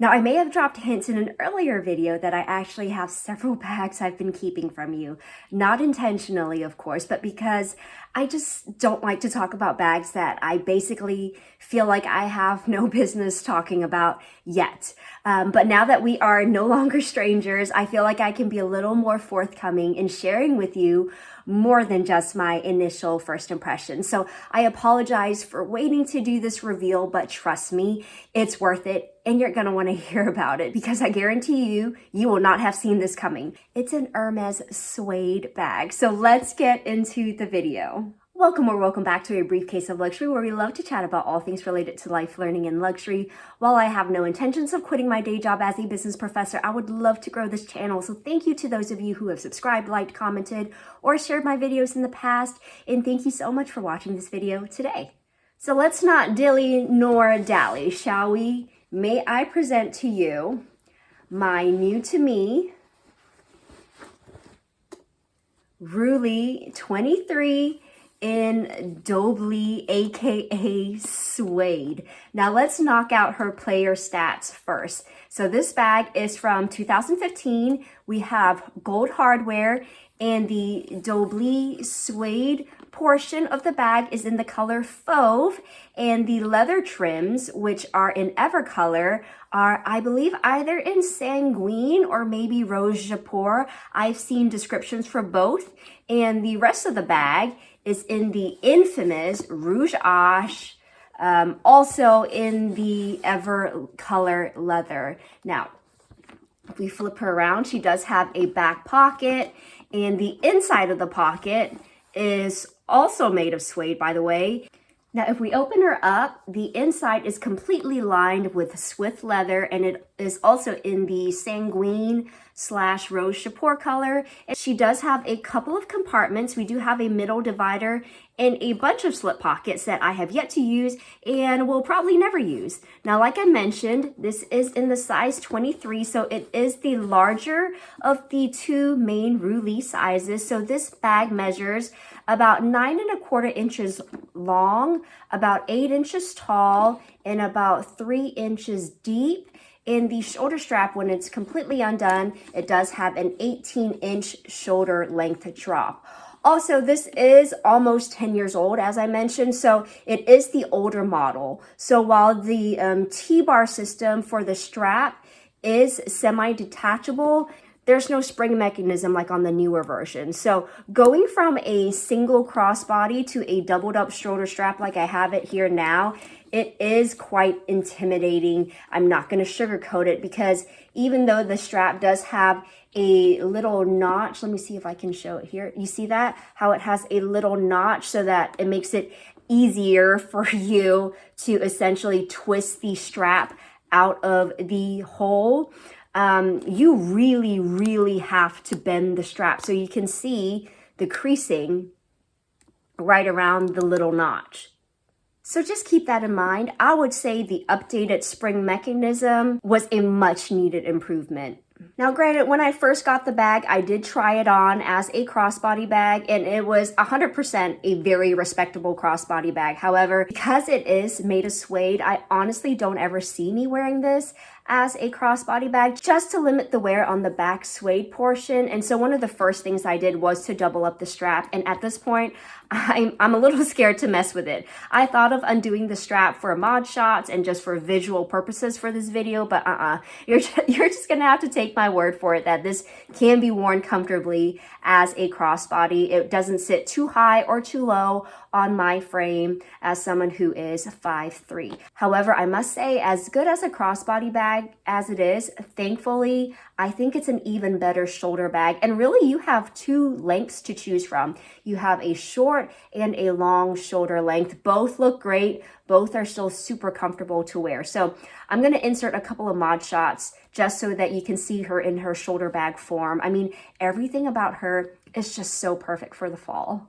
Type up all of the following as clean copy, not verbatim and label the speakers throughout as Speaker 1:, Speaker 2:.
Speaker 1: Now, I may have dropped hints in an earlier video that I actually have several bags I've been keeping from you. Not intentionally, of course, but because I just don't like to talk about bags that I basically feel like I have no business talking about yet. But now that we are no longer strangers, I feel like I can be a little more forthcoming in sharing with you more than just my initial first impression. So I apologize for waiting to do this reveal, but trust me, it's worth it. And you're gonna wanna hear about it because I guarantee you, you will not have seen this coming. It's an Hermes suede bag. So let's get into the video. Welcome or welcome back to A Briefcase of Luxury, where we love to chat about all things related to life, learning, and luxury. While I have no intentions of quitting my day job as a business professor, I would love to grow this channel. So thank you to those of you who have subscribed, liked, commented, or shared my videos in the past. And thank you so much for watching this video today. So let's not dilly nor dally, shall we? May I present to you my new to me Roulis 23 in Doblis, aka suede. Now let's knock out her player stats first. So this bag is from 2015. We have gold hardware, and the Doblis suede portion of the bag is in the color fauve, and the leather trims, which are in Evercolor, are, I believe, either in sanguine or maybe rose japor. I've seen descriptions for both, and the rest of the bag is in the infamous rouge ash, also in the Evercolor leather. Now, if we flip her around, she does have a back pocket, and the inside of the pocket is also made of suede, by the way. Now, if we open her up, the inside is completely lined with Swift leather, and it is also in the sanguine / rose japor color. And she does have a couple of compartments. We do have a middle divider and a bunch of slip pockets that I have yet to use and will probably never use. Now, like I mentioned, this is in the size 23, so it is the larger of the two main Roulis sizes. So this bag measures about 9¼ inches long, about 8 inches tall, and about 3 inches deep. In the shoulder strap, when it's completely undone, it does have an 18-inch shoulder length drop. Also, this is almost 10 years old, as I mentioned, so it is the older model. So while the T-bar system for the strap is semi-detachable, there's no spring mechanism like on the newer version. So going from a single crossbody to a doubled up shoulder strap like I have it here now, it is quite intimidating. I'm not going to sugarcoat it, because even though the strap does have a little notch, let me see if I can show it here. You see that? How it has a little notch so that it makes it easier for you to essentially twist the strap out of the hole. You really have to bend the strap so you can see the creasing right around the little notch. So just keep that in mind. I would say the updated spring mechanism was a much needed improvement. Now, granted, when I first got the bag, I did try it on as a crossbody bag, and it was 100% a very respectable crossbody bag. However, because it is made of suede, I honestly don't ever see me wearing this as a crossbody bag, just to limit the wear on the back suede portion. And so one of the first things I did was to double up the strap. And at this point, I'm a little scared to mess with it. I thought of undoing the strap for mod shots and just for visual purposes for this video, but you're just gonna have to take my word for it that this can be worn comfortably as a crossbody. It doesn't sit too high or too low on my frame as someone who is 5'3". However, I must say, as good as a crossbody bag as it is, thankfully, I think it's an even better shoulder bag. And really, you have two lengths to choose from. You have a short and a long shoulder length. Both look great. Both are still super comfortable to wear. So I'm going to insert a couple of mod shots just so that you can see her in her shoulder bag form. I mean, everything about her is just so perfect for the fall.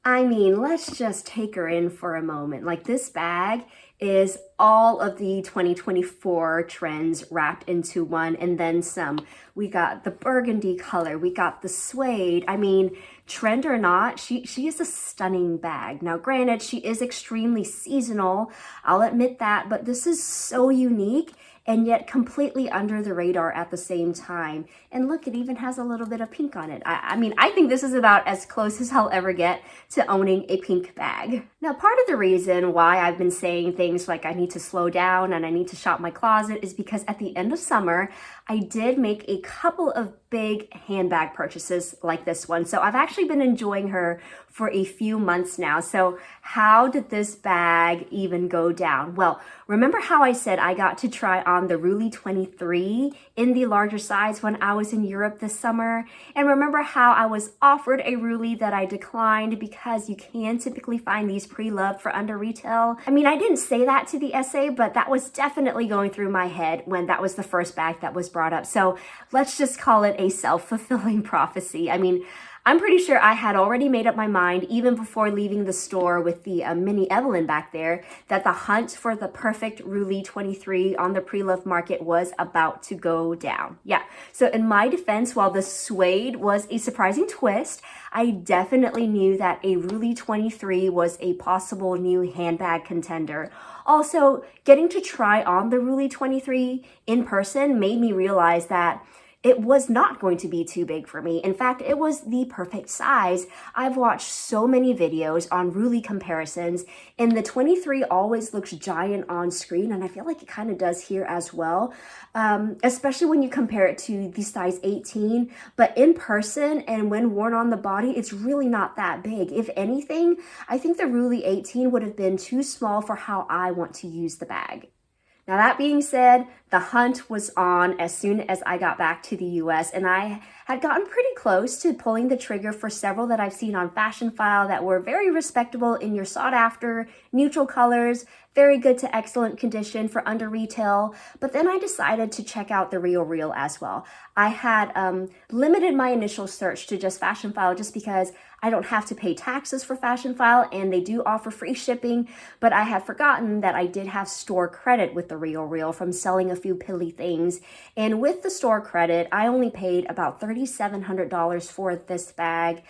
Speaker 1: I mean, let's just take her in for a moment. Like, this bag is all of the 2024 trends wrapped into one and then some. We got the burgundy color, we got the suede. I mean, trend or not, she is a stunning bag. Now, granted, she is extremely seasonal, I'll admit that, but this is so unique and yet completely under the radar at the same time. And look, it even has a little bit of pink on it. I mean, I think this is about as close as I'll ever get to owning a pink bag. Now, part of the reason why I've been saying things like I need to slow down and I need to shop my closet is because at the end of summer, I did make a couple of big handbag purchases like this one. So I've actually been enjoying her for a few months now. So how did this bag even go down? Well, remember how I said I got to try on the Roulis 23 in the larger size when I was in Europe this summer? And remember how I was offered a Roulis that I declined because you can typically find these pre-loved for under retail? I mean, I didn't say that to the essay, but that was definitely going through my head when that was the first bag that was brought up. So let's just call it a self-fulfilling prophecy. I mean, I'm pretty sure I had already made up my mind even before leaving the store with the mini Evelyn back there that the hunt for the perfect Roulis 23 on the pre-loved market was about to go down. Yeah, so in my defense, while the suede was a surprising twist, I definitely knew that a Roulis 23 was a possible new handbag contender. Also, getting to try on the Roulis 23 in person made me realize that it was not going to be too big for me. In fact, it was the perfect size. I've watched so many videos on Roulis comparisons, and the 23 always looks giant on screen, and I feel like it kind of does here as well, especially when you compare it to the size 18. But in person and when worn on the body, it's really not that big. If anything, I think the Roulis 18 would have been too small for how I want to use the bag. Now, that being said, the hunt was on as soon as I got back to the US, and I had gotten pretty close to pulling the trigger for several that I've seen on Fashion File that were very respectable in your sought after neutral colors, very good to excellent condition for under retail. But then I decided to check out the Real as well. I had limited my initial search to just Fashion File just because I don't have to pay taxes for Fashion File and they do offer free shipping, but I had forgotten that I did have store credit with the Real from selling a few pilly things. And with the store credit, I only paid about $3,700 for this bag,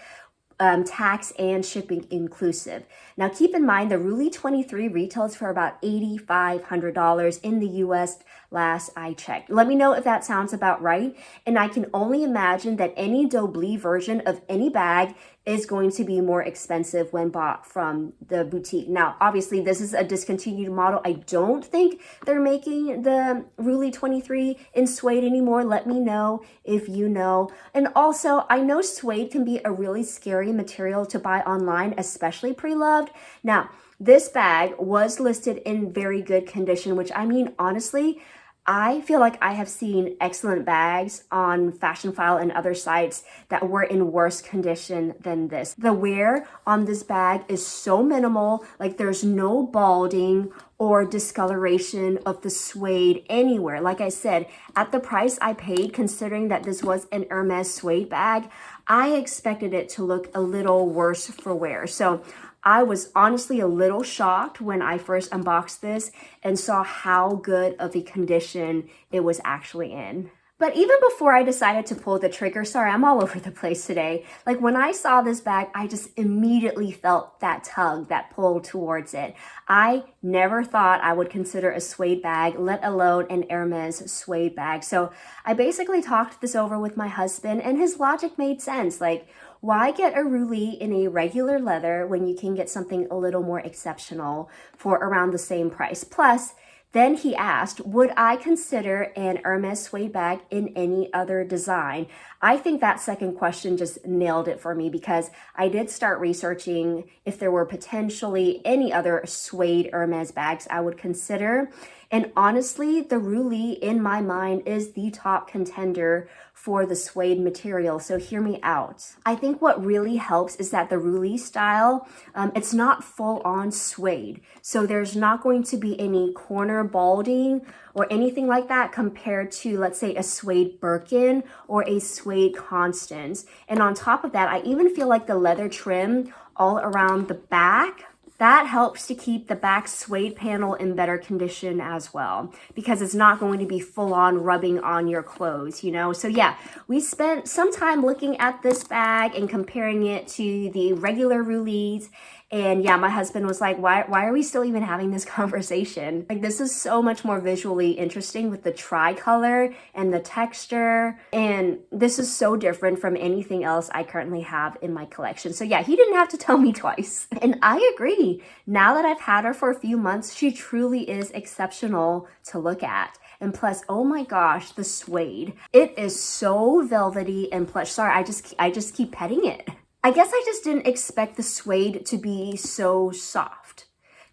Speaker 1: tax and shipping inclusive. Now keep in mind the Roulis 23 retails for about $8,500 in the US last I checked. Let me know if that sounds about right. And I can only imagine that any Doblis version of any bag is going to be more expensive when bought from the boutique. Now, obviously, this is a discontinued model. I don't think they're making the Roulis 23 in suede anymore. Let me know if you know. And also, I know suede can be a really scary material to buy online, especially pre-loved. Now, this bag was listed in very good condition, which I mean, honestly, I feel like I have seen excellent bags on Fashion File and other sites that were in worse condition than this. The wear on this bag is so minimal, like there's no balding or discoloration of the suede anywhere. Like I said, at the price I paid, considering that this was an Hermes suede bag, I expected it to look a little worse for wear. So I was honestly a little shocked when I first unboxed this and saw how good of a condition it was actually in. But even before I decided to pull the trigger, sorry, I'm all over the place today. Like when I saw this bag, I just immediately felt that tug, that pull towards it. I never thought I would consider a suede bag, let alone an Hermes suede bag. So I basically talked this over with my husband and his logic made sense. Like, why get a Roulis in a regular leather when you can get something a little more exceptional for around the same price? Plus, then he asked, would I consider an Hermes suede bag in any other design? I think that second question just nailed it for me because I did start researching if there were potentially any other suede Hermes bags I would consider. And honestly, the Roulis in my mind is the top contender for the suede material. So hear me out. I think what really helps is that the Roulis style, it's not full on suede. So there's not going to be any corner balding or anything like that compared to, let's say, a suede Birkin or a suede Constance. And on top of that, I even feel like the leather trim all around the back, that helps to keep the back suede panel in better condition as well, because it's not going to be full on rubbing on your clothes, you know? So yeah, we spent some time looking at this bag and comparing it to the regular Roulis. And yeah, my husband was like, why are we still even having this conversation? Like, this is so much more visually interesting with the tricolor and the texture. And this is so different from anything else I currently have in my collection. So yeah, he didn't have to tell me twice. And I agree. Now that I've had her for a few months, she truly is exceptional to look at. And plus, oh my gosh, the suede. It is so velvety and plush. Sorry, I just keep petting it. I guess I just didn't expect the suede to be so soft,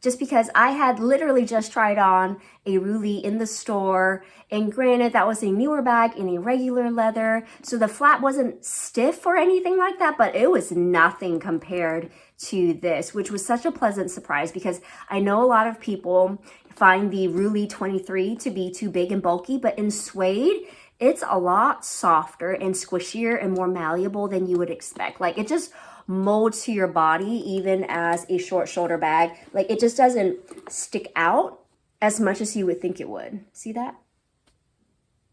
Speaker 1: just because I had literally just tried on a Roulis in the store, and granted that was a newer bag in a regular leather, so the flap wasn't stiff or anything like that, but it was nothing compared to this, which was such a pleasant surprise, because I know a lot of people find the Roulis 23 to be too big and bulky, but in suede, it's a lot softer and squishier and more malleable than you would expect. Like, it just molds to your body even as a short shoulder bag. Like, it just doesn't stick out as much as you would think it would. See that?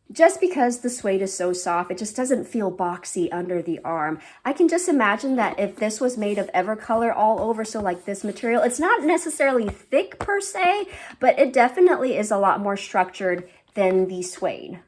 Speaker 1: Just because the suede is so soft, it just doesn't feel boxy under the arm. I can just imagine that if this was made of Evercolor all over, so like this material, it's not necessarily thick per se, but it definitely is a lot more structured than the suede.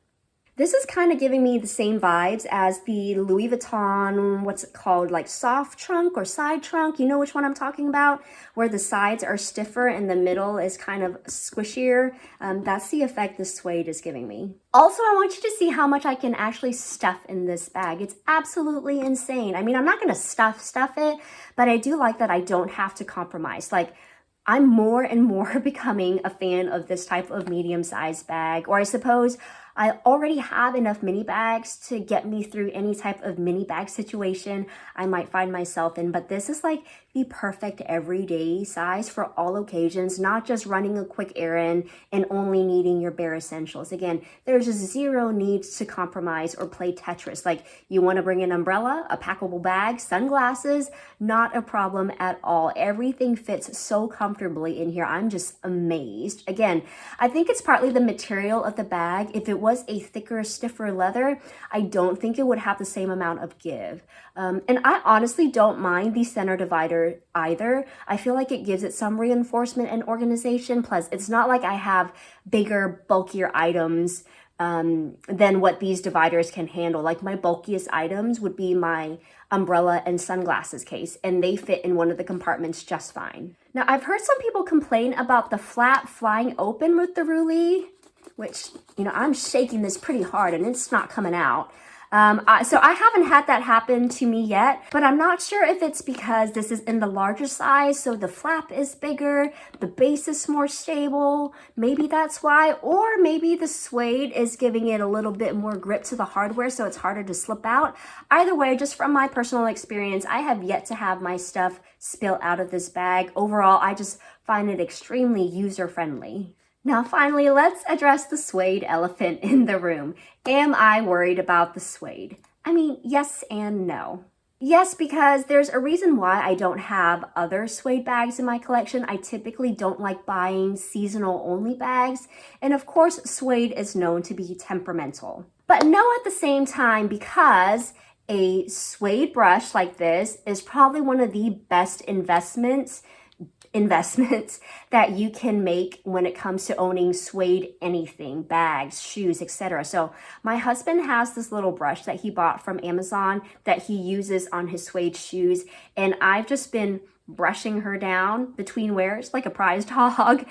Speaker 1: This is kind of giving me the same vibes as the Louis Vuitton, what's it called, like soft trunk or side trunk. You know which one I'm talking about? Where the sides are stiffer and the middle is kind of squishier. That's the effect this suede is giving me. Also, I want you to see how much I can actually stuff in this bag. It's absolutely insane. I mean, I'm not going to stuff it, but I do like that I don't have to compromise. Like, I'm more and more becoming a fan of this type of medium-sized bag, or I suppose I already have enough mini bags to get me through any type of mini bag situation I might find myself in, but this is like the perfect everyday size for all occasions, not just running a quick errand and only needing your bare essentials. Again, there's zero need to compromise or play Tetris. Like, you want to bring an umbrella, a packable bag, sunglasses, not a problem at all. Everything fits so comfortably in here. I'm just amazed. Again, I think it's partly the material of the bag. If it was a thicker, stiffer leather, I don't think it would have the same amount of give. And I honestly don't mind the center divider either. I feel like it gives it some reinforcement and organization. Plus, it's not like I have bigger, bulkier items than what these dividers can handle. Like, my bulkiest items would be my umbrella and sunglasses case, and they fit in one of the compartments just fine. Now, I've heard some people complain about the flap flying open with the Roulis, which, you know, I'm shaking this pretty hard and it's not coming out. So I haven't had that happen to me yet, but I'm not sure if it's because this is in the larger size, so the flap is bigger, the base is more stable, maybe that's why, or maybe the suede is giving it a little bit more grip to the hardware, so it's harder to slip out. Either way, just from my personal experience, I have yet to have my stuff spill out of this bag. Overall, I just find it extremely user-friendly. Now, finally, let's address the suede elephant in the room. Am I worried about the suede? I mean, yes and no. Yes, because there's a reason why I don't have other suede bags in my collection. I typically don't like buying seasonal only bags. And of course, suede is known to be temperamental. But no at the same time, because a suede brush like this is probably one of the best investments that you can make when it comes to owning suede anything, bags, shoes, etc. So my husband has this little brush that he bought from Amazon that he uses on his suede shoes, and I've just been brushing her down between wears like a prize dog,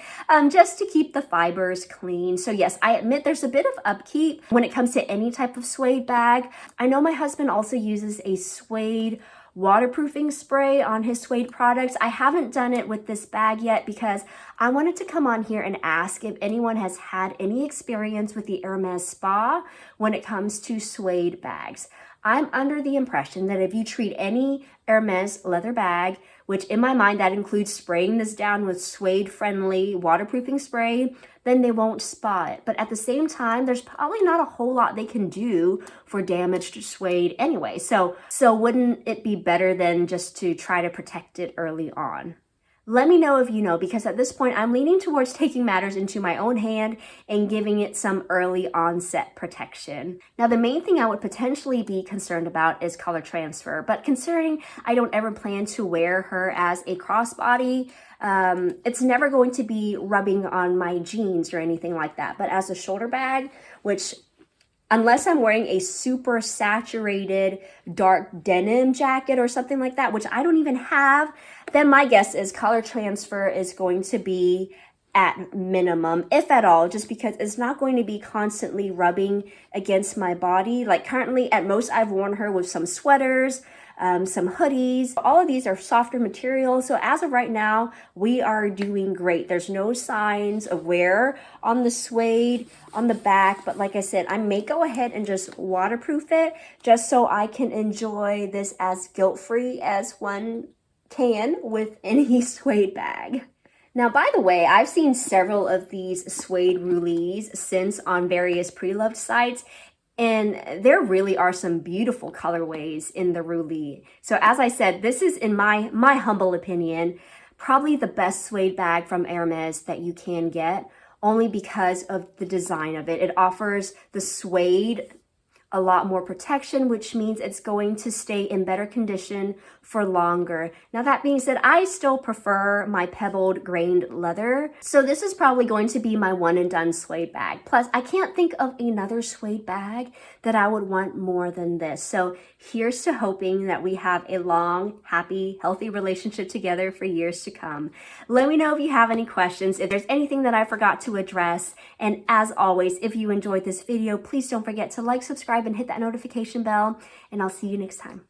Speaker 1: just to keep the fibers clean. So yes, I admit there's a bit of upkeep when it comes to any type of suede bag. I know my husband also uses a suede waterproofing spray on his suede products. I haven't done it with this bag yet because I wanted to come on here and ask if anyone has had any experience with the Hermes spa when it comes to suede bags. I'm under the impression that if you treat any Hermes leather bag, which in my mind that includes spraying this down with suede-friendly waterproofing spray, then they won't spa it. But at the same time, there's probably not a whole lot they can do for damaged suede anyway. So wouldn't it be better than just to try to protect it early on? Let me know if you know, because at this point I'm leaning towards taking matters into my own hand and giving it some early onset protection. Now, the main thing I would potentially be concerned about is color transfer, but considering I don't ever plan to wear her as a crossbody, it's never going to be rubbing on my jeans or anything like that. But as a shoulder bag, which unless I'm wearing a super saturated dark denim jacket or something like that, which I don't even have, then my guess is color transfer is going to be at minimum, if at all, just because it's not going to be constantly rubbing against my body. Like currently, at most, I've worn her with some sweaters, some hoodies. All of these are softer materials. So as of right now, we are doing great. There's no signs of wear on the suede, on the back. But like I said, I may go ahead and just waterproof it just so I can enjoy this as guilt-free as one can with any suede bag. Now, by the way, I've seen several of these suede Roulis since on various pre-loved sites, and there really are some beautiful colorways in the Roulis. So as I said, this is, in my humble opinion, probably the best suede bag from Hermes that you can get, only because of the design of it. It offers the suede a lot more protection, which means it's going to stay in better condition for longer. Now, that being said, I still prefer my pebbled grained leather. So this is probably going to be my one and done suede bag. Plus, I can't think of another suede bag that I would want more than this. So here's to hoping that we have a long, happy, healthy relationship together for years to come. Let me know if you have any questions, if there's anything that I forgot to address. And as always, if you enjoyed this video, please don't forget to like, subscribe, and hit that notification bell. And I'll see you next time.